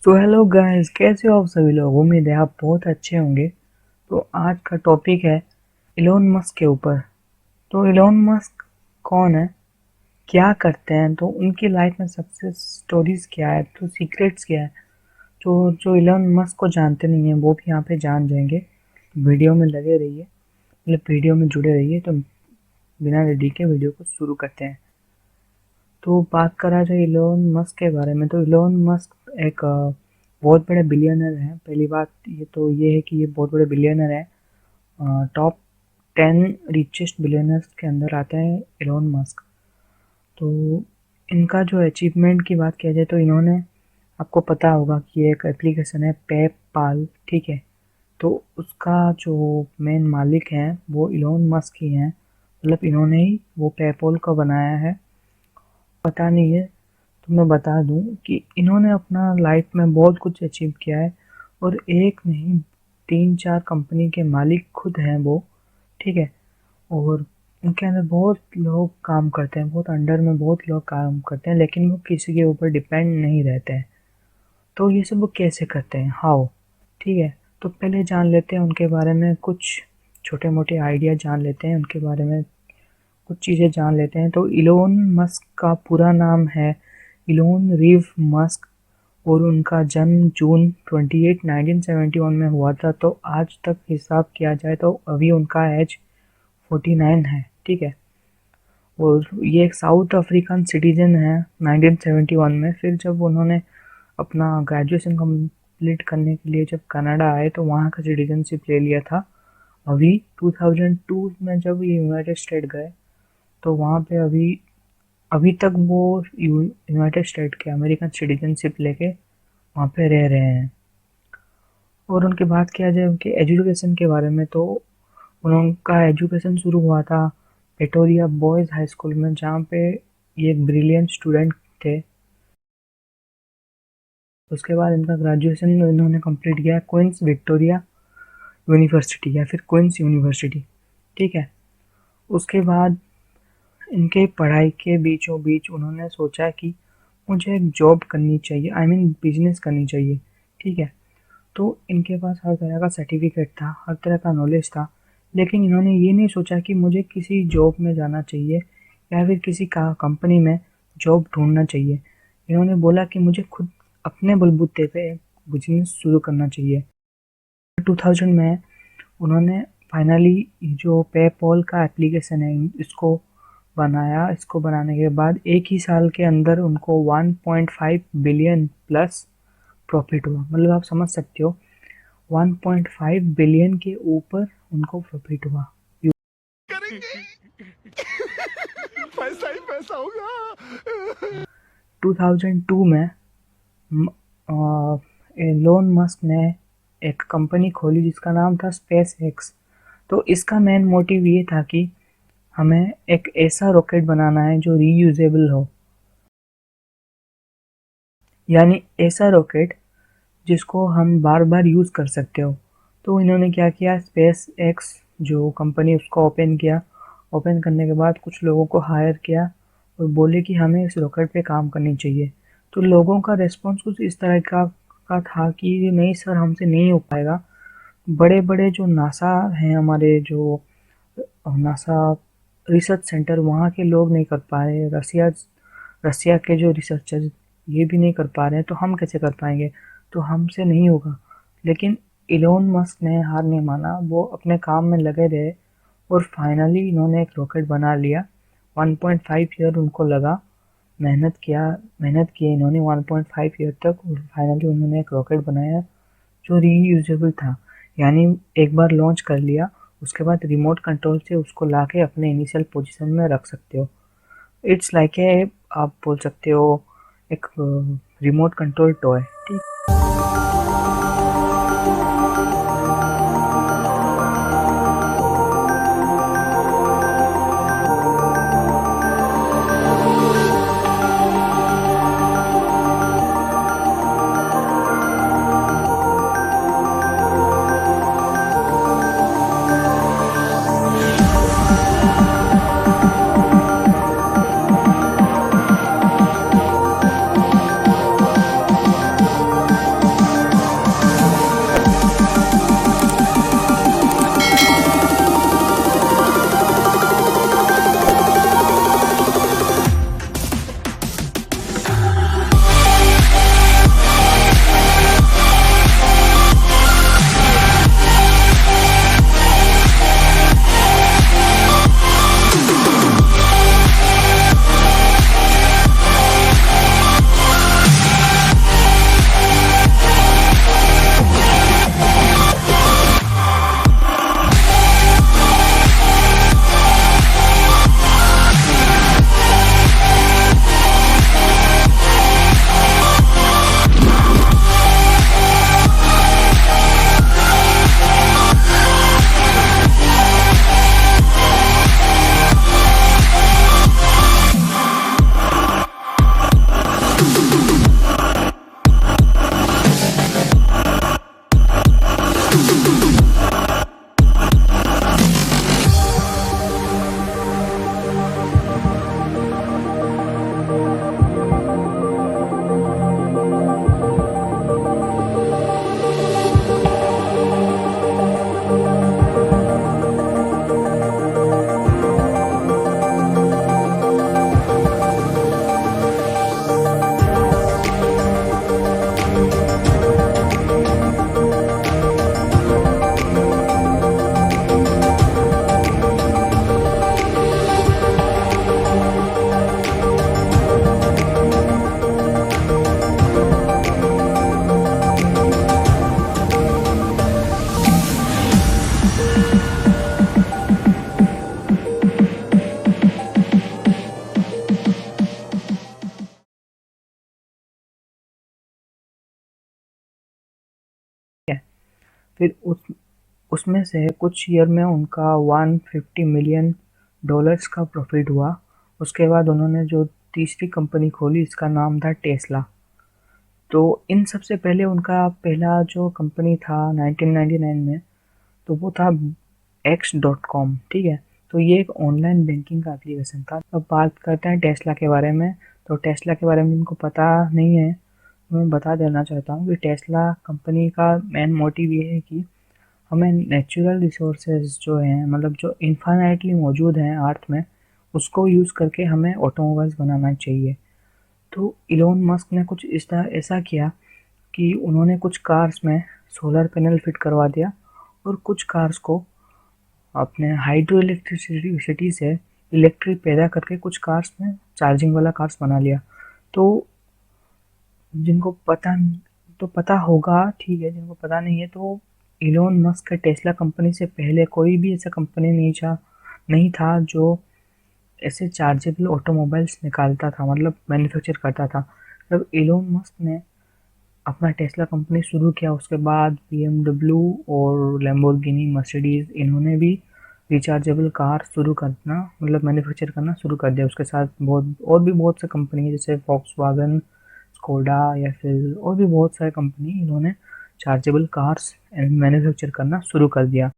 So hello guys, कैसे हो आप सभी लोग। उम्मीद है आप बहुत अच्छे होंगे। तो आज का टॉपिक है इलोन मस्क के ऊपर। तो इलोन मस्क कौन है, क्या करते हैं, तो उनकी लाइफ में सक्सेस स्टोरीज क्या है, तो सीक्रेट्स क्या है। तो जो इलोन मस्क को जानते नहीं है वो भी यहाँ पे जान जाएंगे। तो वीडियो में लगे रहिए, मतलब वीडियो में जुड़े रहिए। तो बिना रेडी के वीडियो को शुरू करते हैं। तो बात करा जाए इलोन मस्क के बारे में, तो इलोन मस्क एक बहुत बड़े बिलियनर हैं। पहली बात ये है कि ये बहुत बड़े बिलियनर हैं। टॉप 10 रिचेस्ट बिलियनर्स के अंदर आता है इलोन मस्क। तो इनका जो अचीवमेंट की बात किया जाए तो इन्होंने, आपको पता होगा कि एक एप्लीकेशन है पेपाल, ठीक है। तो उसका जो मेन मालिक हैं वो इलोन मस्क ही हैं, मतलब इन्होंने ही वो पेपाल को बनाया है। पता नहीं है तो मैं बता दूं कि इन्होंने अपना लाइफ में बहुत कुछ अचीव किया है। और एक नहीं, 3-4 कंपनी के मालिक खुद हैं वो, ठीक है। और उनके अंदर बहुत लोग काम करते हैं, बहुत अंडर में बहुत लोग काम करते हैं, लेकिन वो किसी के ऊपर डिपेंड नहीं रहते हैं। तो ये सब वो कैसे करते हैं, हाउ, ठीक है। तो पहले जान लेते हैं उनके बारे में, कुछ छोटे मोटे आइडिया जान लेते हैं उनके बारे में, कुछ चीज़ें जान लेते हैं। तो इलोन मस्क का पूरा नाम है इलोन रिव मस्क, और उनका जन्म जून 28 1971 में हुआ था। तो आज तक हिसाब किया जाए तो अभी उनका एज 49 है, ठीक है। और ये एक साउथ अफ्रीकन सिटीजन है 1971 में। फिर जब उन्होंने अपना ग्रेजुएशन कंप्लीट करने के लिए जब कनाडा आए तो वहाँ का सिटीजनशिप ले लिया था। अभी 2002 में जब ये यूनाइटेड स्टेट गए तो वहाँ पे अभी अभी तक वो यूनाइटेड स्टेट के अमेरिकन सिटीजनशिप लेके वहाँ पे रह रहे हैं। और उनकी बात किया जाए उनके एजुकेशन के बारे में, तो उनका एजुकेशन शुरू हुआ था पेटोरिया बॉयज़ हाई स्कूल में, जहाँ पे ये एक ब्रिलियंट स्टूडेंट थे। उसके बाद इनका ग्रेजुएशन इन्होंने कंप्लीट किया क्वींस विक्टोरिया यूनिवर्सिटी या फिर क्वींस यूनिवर्सिटी, ठीक है। उसके बाद इनके पढ़ाई के बीचों बीच उन्होंने सोचा कि मुझे एक जॉब करनी चाहिए, आई मीन बिजनेस करनी चाहिए, ठीक है। तो इनके पास हर तरह का सर्टिफिकेट था, हर तरह का नॉलेज था, लेकिन इन्होंने ये नहीं सोचा कि मुझे किसी जॉब में जाना चाहिए या फिर किसी का कंपनी में जॉब ढूंढना चाहिए। इन्होंने बोला कि मुझे खुद अपने बलबूते पे बिजनेस शुरू करना चाहिए। 2000 में उन्होंने फाइनली जो पेपॉल का एप्लीकेशन है इसको बनाया। इसको बनाने के बाद एक ही साल के अंदर उनको 1.5 बिलियन प्लस प्रॉफिट हुआ। मतलब आप समझ सकते हो 1.5 बिलियन के ऊपर उनको प्रॉफिट हुआ। करेंगे। पैसा ही पैसा होगा। 2002 में एलोन मस्क ने एक कंपनी खोली जिसका नाम था स्पेस एक्स। तो इसका मेन मोटिव ये था कि हमें एक ऐसा रॉकेट बनाना है जो रीयूजेबल हो, यानी ऐसा रॉकेट जिसको हम बार बार यूज़ कर सकते हो। तो इन्होंने क्या किया, स्पेस एक्स जो कंपनी उसको ओपन किया। ओपन करने के बाद कुछ लोगों को हायर किया और बोले कि हमें इस रॉकेट पे काम करनी चाहिए। तो लोगों का रिस्पॉन्स कुछ इस तरह का था कि नहीं सर, हमसे नहीं हो पाएगा। बड़े बड़े जो नासा हैं, हमारे जो नासा रिसर्च सेंटर, वहाँ के लोग नहीं कर पा रहे, रसिया के जो रिसर्चर ये भी नहीं कर पा रहे हैं, तो हम कैसे कर पाएंगे, तो हमसे नहीं होगा। लेकिन इलोन मस्क ने हार नहीं माना, वो अपने काम में लगे रहे और फाइनली इन्होंने एक रॉकेट बना लिया। 1.5 ईयर उनको लगा, मेहनत की इन्होंने 1.5 ईयर तक, और फाइनली उन्होंने एक रॉकेट बनाया जो रीयूजेबल था। यानी एक बार लॉन्च कर लिया, उसके बाद रिमोट कंट्रोल से उसको लाके अपने इनिशियल पोजीशन में रख सकते हो। इट्स लाइक ए, आप बोल सकते हो एक रिमोट कंट्रोल टॉय, ठीक। फिर उसमें से कुछ ईयर में उनका 150 मिलियन डॉलर्स का प्रॉफिट हुआ। उसके बाद उन्होंने जो तीसरी कंपनी खोली, इसका नाम था टेस्ला। तो इन सबसे पहले उनका पहला जो कंपनी था 1999 में, तो वो था X.com। ठीक है, तो ये एक ऑनलाइन बैंकिंग का एप्लीकेशन था। अब बात करते हैं टेस्ला के बारे में। तो टेस्ला के बारे में जिनको पता नहीं है, तो मैं बता देना चाहता हूँ कि टेस्ला कंपनी का मेन मोटिव ये है कि हमें नेचुरल रिसोर्सेज जो हैं, मतलब जो इन्फाइनाइटली मौजूद हैं अर्थ में, उसको यूज़ करके हमें ऑटोमोबाइल्स बनाना चाहिए। तो इलोन मस्क ने कुछ इस तरह ऐसा किया कि उन्होंने कुछ कार्स में सोलर पैनल फिट करवा दिया और कुछ कार्स को अपने हाइड्रो इलेक्ट्रिसिटी से इलेक्ट्रिक पैदा करके कुछ कार्स में चार्जिंग वाला कार्स बना लिया। तो जिनको पता तो पता होगा, ठीक है, जिनको पता नहीं है तो इलोन मस्क के टेस्ला कंपनी से पहले कोई भी ऐसा कंपनी नहीं था जो ऐसे चार्जेबल ऑटोमोबाइल्स निकालता था, मतलब मैन्युफैक्चर करता था। जब इलोन मस्क ने अपना टेस्ला कंपनी शुरू किया, उसके बाद BMW और लैम्बोर्गिनी, मर्सिडीज, इन्होंने भी रिचार्जेबल कार शुरू करना, मतलब मैन्युफैक्चर करना शुरू कर दिया। उसके साथ बहुत से कंपनी है, जैसे वॉक्सवैगन, स्कोडा, या फिर और भी बहुत सारे कंपनी, इन्होंने चार्जेबल कार्स मैन्युफैक्चर करना शुरू कर दिया।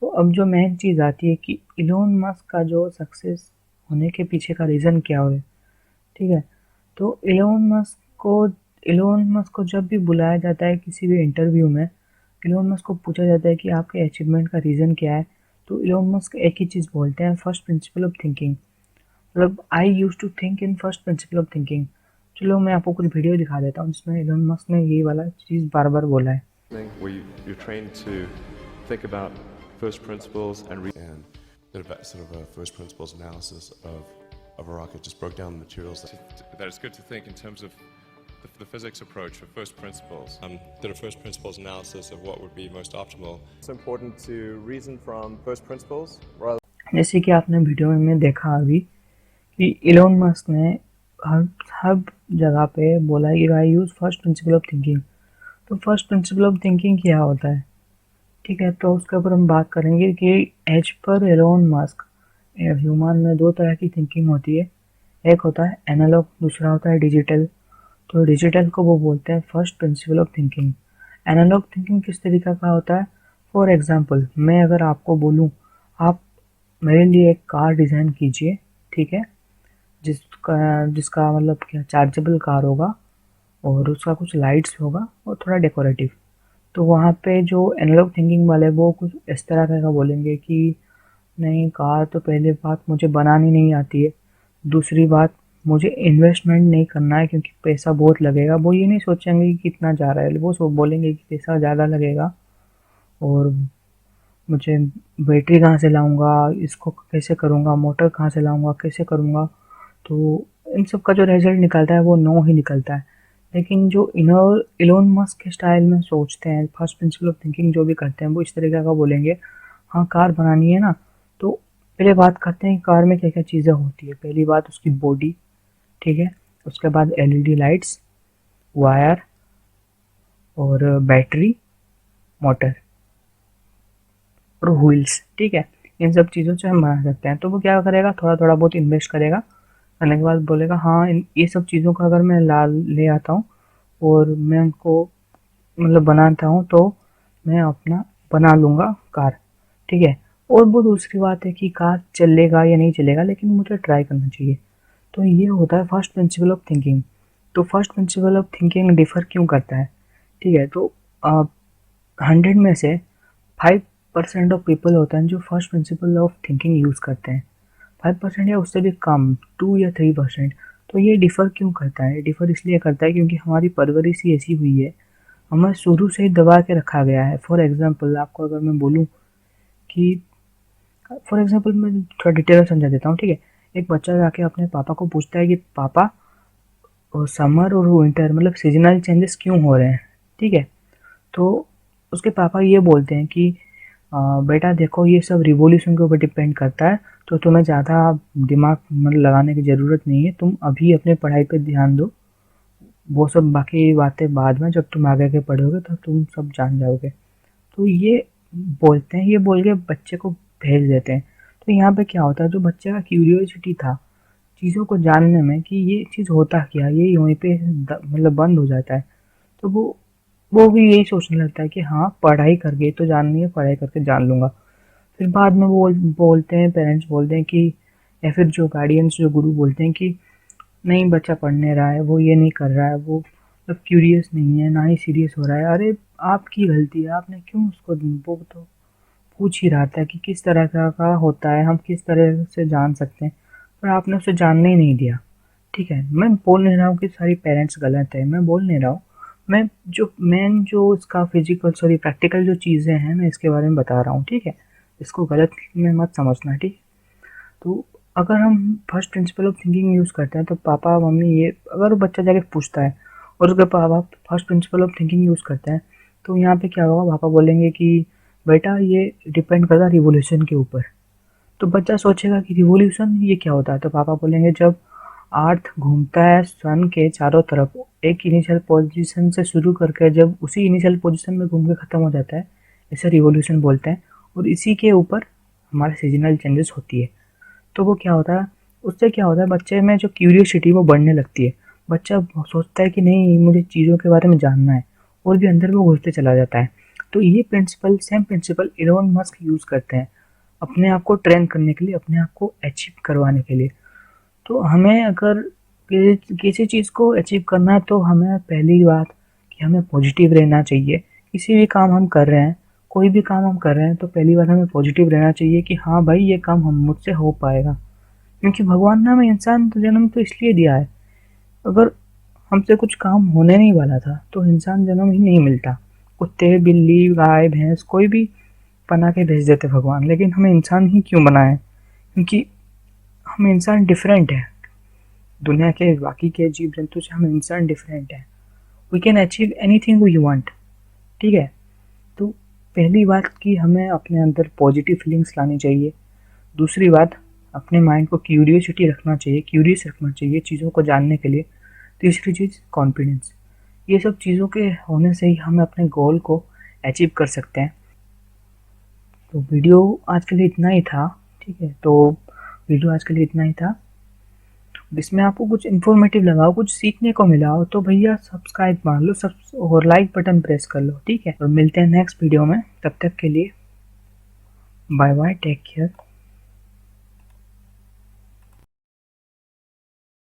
तो अब जो मेन चीज़ आती है कि इलोन मस्क का जो सक्सेस होने के पीछे का रीज़न क्या है। ठीक है, तो इलोन मस्क को जब भी बुलाया जाता है किसी भी इंटरव्यू में, इलोन मस्क को पूछा जाता है कि आपके अचीवमेंट का रीज़न क्या है, तो इलोन मस्क एक ही चीज़ बोलते हैं, फर्स्ट प्रिंसिपल ऑफ थिंकिंग। मतलब I use to think in first principle of thinking. चलो मैं आपको कुछ वीडियो दिखा देता हूँ जिसमें इलोन मस्क ने ये वाला चीज़ बार बार बोला है। where you're trained to think about first principles and Did a sort of a first principles analysis of a rocket. Just broke down the materials. that it's good to think in terms of the physics approach of first principles. Did a first principles analysis of what would be most optimal. It's important to reason from first principles rather. जैसे कि आपने video में देखा अभी कि Elon Musk ने हर जगह पे बोला है कि I use first principle of thinking. तो फर्स्ट प्रिंसिपल ऑफ थिंकिंग क्या होता है, ठीक है, तो उसके ऊपर हम बात करेंगे कि as per Elon Musk human में दो तरह की थिंकिंग होती है। एक होता है एनालॉग, दूसरा होता है डिजिटल। तो डिजिटल को वो बोलते हैं first principle of thinking. Analogue thinking किस तरीके का होता है, फॉर एग्जांपल मैं अगर आपको बोलूँ आप मेरे लिए एक कार डिज़ाइन कीजिए, ठीक है, जिसका मतलब क्या चार्जेबल कार होगा और उसका कुछ लाइट्स होगा और थोड़ा डेकोरेटिव। तो वहाँ पे जो एनालॉग थिंकिंग वाले वो कुछ इस तरह का बोलेंगे कि नहीं, कार तो पहली बात मुझे बनानी नहीं आती है, दूसरी बात मुझे इन्वेस्टमेंट नहीं करना है क्योंकि पैसा बहुत लगेगा। वो ये नहीं सोचेंगे कि कितना जा रहा है, वो सब बोलेंगे कि पैसा ज़्यादा लगेगा और मुझे बैटरी कहाँ से लाऊंगा, इसको कैसे करूँगा, मोटर कहाँ से लाऊंगा, कैसे करूँगा। तो इन सब का जो रिजल्ट निकलता है वो नो ही निकलता है। लेकिन जो इलोन मस्क के स्टाइल में सोचते हैं, फर्स्ट प्रिंसिपल ऑफ थिंकिंग जो भी करते हैं, वो इस तरीके का बोलेंगे, हाँ कार बनानी है ना, तो पहले बात करते हैं कार में क्या क्या चीज़ें होती है। पहली बात उसकी बॉडी, ठीक है, उसके बाद LED लाइट्स, वायर और बैटरी, मोटर और व्हील्स। ठीक है, इन सब चीज़ों से हम बना सकते हैं। तो वो क्या करेगा, थोड़ा थोड़ा बहुत इन्वेस्ट करेगा, करने के बाद बोलेगा हाँ ये सब चीज़ों का अगर मैं ले आता हूँ और मैं उनको मतलब बनाता हूँ तो मैं अपना बना लूँगा कार। ठीक है, और वो दूसरी बात है कि कार चलेगा या नहीं चलेगा, लेकिन मुझे ट्राई करना चाहिए। तो ये होता है फर्स्ट प्रिंसिपल ऑफ थिंकिंग। तो first principle of thinking differ क्यों करता है, ठीक है, तो 100 में से 5% ऑफ पीपल होते हैं जो first principle of thinking use करते हैं, 5% या उससे भी कम, 2 या 3%। तो ये डिफ़र क्यों करता है, डिफ़र इसलिए करता है क्योंकि हमारी परवरिश ही ऐसी हुई है, हमें शुरू से ही दबा के रखा गया है। फॉर एग्जांपल आपको अगर मैं बोलूँ कि मैं थोड़ा डिटेल में समझा देता हूँ, ठीक है। एक बच्चा जाके अपने पापा को पूछता है कि पापा और समर और विंटर मतलब सीजनल चेंजेस क्यों हो रहे हैं, ठीक है। तो उसके पापा ये बोलते हैं कि बेटा देखो ये सब रिवोल्यूशन के ऊपर डिपेंड करता है, तो तुम्हें ज़्यादा दिमाग मतलब लगाने की ज़रूरत नहीं है, तुम अभी अपने पढ़ाई पे ध्यान दो, वो सब बाकी बातें बाद में जब तुम आगे के पढ़ोगे तो तुम सब जान जाओगे। तो ये बोलते हैं, ये बोल के बच्चे को भेज देते हैं। तो यहाँ पे क्या होता है, जो बच्चे का क्यूरियोसिटी था चीज़ों को जानने में कि ये चीज़ होता क्या, ये वहीं पे मतलब बंद हो जाता है। तो वो भी यही सोचने लगता है कि हाँ पढ़ाई करके तो जाननी है, पढ़ाई करके जान लूँगा। फिर बाद में वो बोलते हैं, पेरेंट्स बोलते हैं कि, या फिर जो गार्डियंस जो गुरु बोलते हैं कि नहीं बच्चा पढ़ नहीं रहा है, वो ये नहीं कर रहा है, वो मतलब क्यूरियस नहीं है, ना ही सीरियस हो रहा है। अरे आपकी गलती है, आपने क्यों उसको, वो तो पूछ ही रहा था कि किस तरह का होता है, हम किस तरह से जान सकते हैं, पर आपने उसे जानने ही नहीं दिया। ठीक है, मैं बोल नहीं रहा हूँ कि सारी पेरेंट्स गलत है, मैं बोल नहीं रहा हूँ, मैं जो इसका फिजिकल सॉरी प्रैक्टिकल जो चीज़ें हैं मैं इसके बारे में बता रहा हूँ। ठीक है, इसको गलत में मत समझना। ठीक, तो अगर हम first principle of thinking use करते हैं तो पापा मम्मी, ये अगर वो बच्चा जाके पूछता है और उसके पापा first principle of thinking use करते हैं, तो यहाँ पे क्या होगा, पापा बोलेंगे कि बेटा ये डिपेंड करता है रिवोल्यूशन के ऊपर। तो बच्चा सोचेगा कि रिवोल्यूशन ये क्या होता है, तो पापा बोलेंगे जब अर्थ घूमता है सन के चारों तरफ एक इनिशियल पोजीशन से शुरू करके जब उसी इनिशियल पोजीशन में घूम के ख़त्म हो जाता है, इसे रिवोल्यूशन बोलते हैं। और इसी के ऊपर हमारे सीजनल चेंजेस होती है। तो वो क्या होता है, उससे क्या होता है, बच्चे में जो क्यूरियोसिटी वो बढ़ने लगती है। बच्चा सोचता है कि नहीं मुझे चीज़ों के बारे में जानना है, और भी अंदर वो घुसते चला जाता है। तो ये principle, same principle Elon Musk use करते हैं अपने आप को ट्रेन करने के लिए, अपने आप को अचीव करवाने के लिए। तो हमें अगर किसी चीज़ को अचीव करना है तो हमें पहली बात कि हमें पॉजिटिव रहना चाहिए। किसी भी काम हम कर रहे हैं, कोई भी काम हम कर रहे हैं, तो पहली बात हमें पॉजिटिव रहना चाहिए कि हाँ भाई ये काम हम मुझसे हो पाएगा। क्योंकि भगवान ने हमें इंसान तो जन्म तो इसलिए दिया है, अगर हमसे कुछ काम होने नहीं वाला था तो इंसान जन्म ही नहीं मिलता। कुत्ते बिल्ली गाय भैंस कोई भी बना के भेज देते भगवान, लेकिन हमें इंसान ही क्यों बनाए? क्योंकि हम इंसान डिफरेंट है, दुनिया के बाकी के जीव जंतु से हम इंसान डिफरेंट है। We can achieve anything we want. ठीक है, तो पहली बात कि हमें अपने अंदर पॉजिटिव फीलिंग्स लानी चाहिए। दूसरी बात, अपने माइंड को क्यूरियोसिटी रखना चाहिए, क्यूरियस रखना चाहिए चीज़ों को जानने के लिए। तीसरी चीज़ कॉन्फिडेंस। ये सब चीज़ों के होने से ही हम अपने गोल को अचीव कर सकते हैं। तो वीडियो आज के लिए इतना ही था। ठीक है, तो वीडियो आज के लिए इतना ही था। इसमें आपको कुछ इन्फॉर्मेटिव लगा हो, कुछ सीखने को मिला हो, तो भैया सब्सक्राइब मार लो, सब और लाइक बटन प्रेस कर लो। ठीक है, और मिलते हैं नेक्स्ट वीडियो में, तब तक के लिए बाय बाय, टेक केयर।